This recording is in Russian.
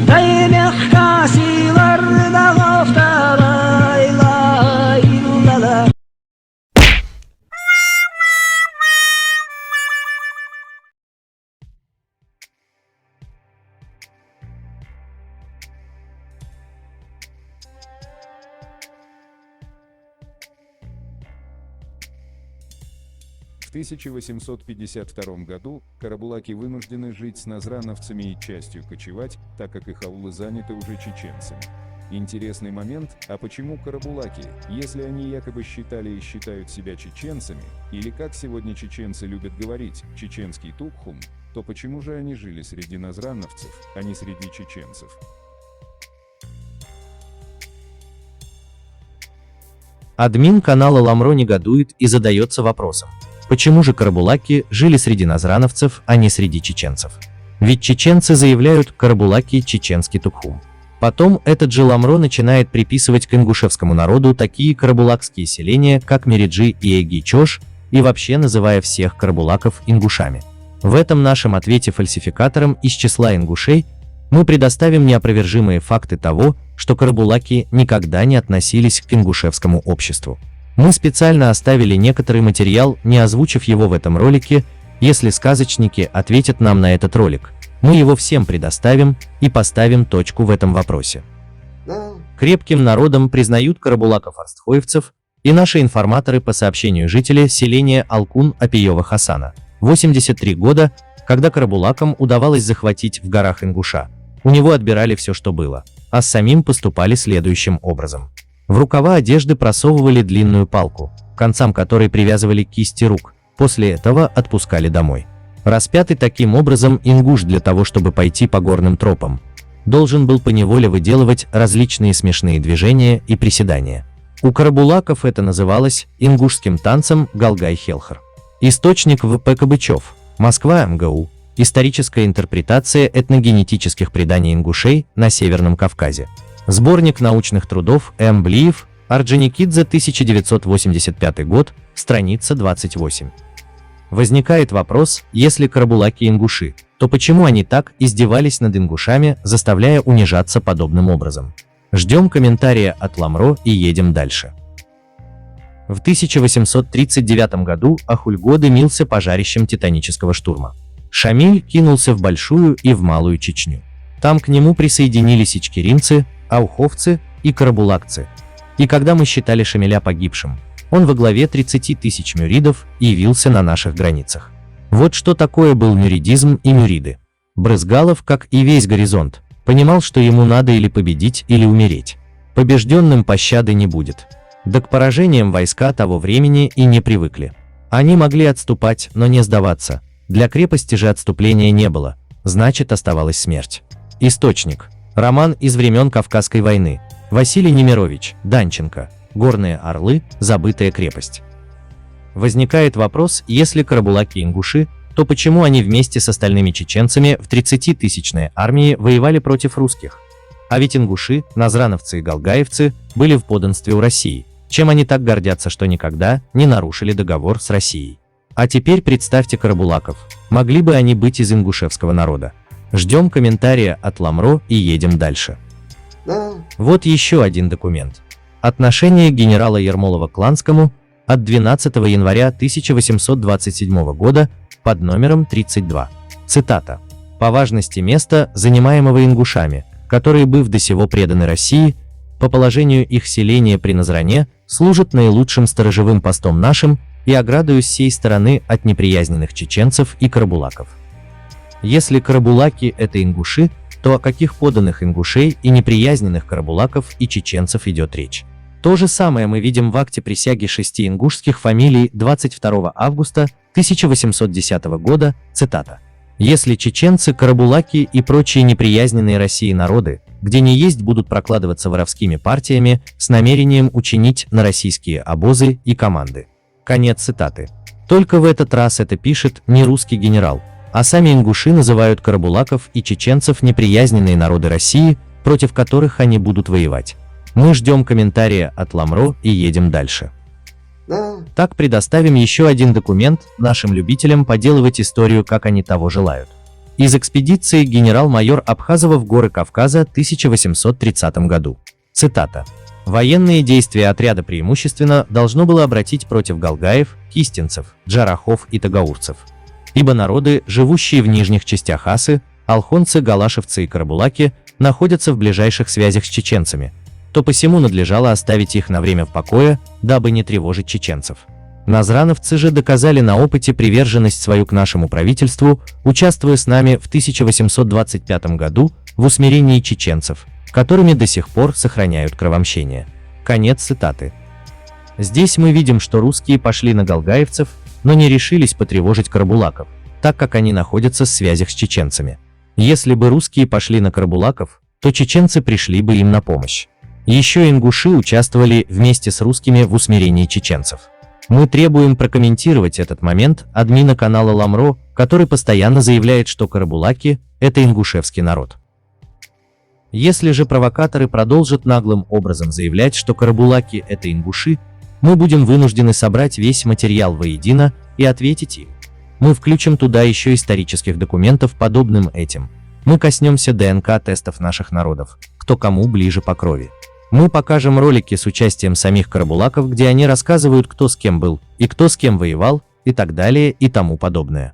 Да и мягко силар домов лай-лай-ла-ла. В 1852 году карабулаки вынуждены жить с назрановцами и частью кочевать, так как их аулы заняты уже чеченцами. Интересный момент, а почему карабулаки, если они якобы считали и считают себя чеченцами, или как сегодня чеченцы любят говорить, чеченский Тукхум, то почему же они жили среди назрановцев, а не среди чеченцев? Админ канала Ламро негодует и задается вопросом, почему же карабулаки жили среди назрановцев, а не среди чеченцев? Ведь чеченцы заявляют карабулаки чеченский Тукхум. Потом этот же Ламро начинает приписывать к ингушевскому народу такие карабулакские селения, как Мериджи и Эгичош, и вообще называя всех карабулаков ингушами. В этом нашем ответе фальсификаторам из числа ингушей мы предоставим неопровержимые факты того, что карабулаки никогда не относились к ингушевскому обществу. Мы специально оставили некоторый материал, не озвучив его в этом ролике. Если сказочники ответят нам на этот ролик, мы его всем предоставим и поставим точку в этом вопросе. Крепким народом признают карабулаков-арстхоевцев и наши информаторы по сообщению жителя селения Алкун Апиева Хасана. 83 года, когда карабулакам удавалось захватить в горах Ингуша, у него отбирали все, что было, а с самим поступали следующим образом. В рукава одежды просовывали длинную палку, к концам которой привязывали кисти рук, после этого отпускали домой. Распятый таким образом ингуш для того, чтобы пойти по горным тропам, должен был поневоле выделывать различные смешные движения и приседания. У карабулаков это называлось ингушским танцем Галгай-Хелхар. Источник В.П. Кобычев, Москва, МГУ. Историческая интерпретация этногенетических преданий ингушей на Северном Кавказе. Сборник научных трудов М. Блиев, Орджоникидзе, 1985 год, страница 28. Возникает вопрос, если карабулаки ингуши, то почему они так издевались над ингушами, заставляя унижаться подобным образом? Ждем комментария от Ламро и едем дальше. В 1839 году Ахульго дымился пожарищем титанического штурма. Шамиль кинулся в Большую и в Малую Чечню. Там к нему присоединились ичкеринцы, ауховцы и карабулакцы. И когда мы считали Шамиля погибшим, он во главе 30 тысяч мюридов явился на наших границах. Вот что такое был мюридизм и мюриды. Брызгалов, как и весь горизонт, понимал, что ему надо или победить, или умереть. Побежденным пощады не будет. Да к поражениям войска того времени и не привыкли. Они могли отступать, но не сдаваться. Для крепости же отступления не было, значит, оставалась смерть. Источник. Роман из времен Кавказской войны. Василий Немирович, Данченко. Горные Орлы. Забытая крепость. Возникает вопрос, если карабулаки ингуши, то почему они вместе с остальными чеченцами в 30-тысячной армии воевали против русских? А ведь ингуши, назрановцы и галгаевцы были в подданстве у России, чем они так гордятся, что никогда не нарушили договор с Россией. А теперь представьте карабулаков, могли бы они быть из ингушевского народа? Ждем комментария от Ламро и едем дальше. Вот еще один документ. Отношение генерала Ермолова к Ланскому от 12 января 1827 года под номером 32. Цитата. «По важности места, занимаемого ингушами, которые, быв до сего преданы России, по положению их селения при Назране, служат наилучшим сторожевым постом нашим и оградою с сей стороны от неприязненных чеченцев и карабулаков». Если карабулаки – это ингуши, то о каких подданных ингушей и неприязненных карабулаков и чеченцев идет речь? То же самое мы видим в акте присяги 6 ингушских фамилий 22 августа 1810 года, цитата. «Если чеченцы, карабулаки и прочие неприязненные России народы, где не есть, будут прокладываться воровскими партиями с намерением учинить на российские обозы и команды». Конец цитаты. Только в этот раз это пишет не русский генерал, а сами ингуши называют карабулаков и чеченцев неприязненные народы России, против которых они будут воевать. Мы ждем комментария от Ламро и едем дальше. Так предоставим еще один документ нашим любителям поделывать историю, как они того желают. Из экспедиции генерал-майор Абхазова в горы Кавказа в 1830 году. Цитата. Военные действия отряда преимущественно должно было обратить против галгаев, кистинцев, джарахов и тагаурцев. Ибо народы, живущие в нижних частях Асы, алхонцы, галашевцы и карабулаки, находятся в ближайших связях с чеченцами, то посему надлежало оставить их на время в покое, дабы не тревожить чеченцев. Назрановцы же доказали на опыте приверженность свою к нашему правительству, участвуя с нами в 1825 году в усмирении чеченцев, которыми до сих пор сохраняют кровомщение. Конец цитаты. Здесь мы видим, что русские пошли на галгаевцев, но не решились потревожить карабулаков, так как они находятся в связях с чеченцами. Если бы русские пошли на карабулаков, то чеченцы пришли бы им на помощь. Еще ингуши участвовали вместе с русскими в усмирении чеченцев. Мы требуем прокомментировать этот момент админа канала Ламро, который постоянно заявляет, что карабулаки – это ингушевский народ. Если же провокаторы продолжат наглым образом заявлять, что карабулаки – это ингуши, мы будем вынуждены собрать весь материал воедино и ответить им. Мы включим туда еще исторических документов, подобным этим. Мы коснемся ДНК-тестов наших народов, кто кому ближе по крови. Мы покажем ролики с участием самих карабулаков, где они рассказывают, кто с кем был, и кто с кем воевал, и так далее, и тому подобное.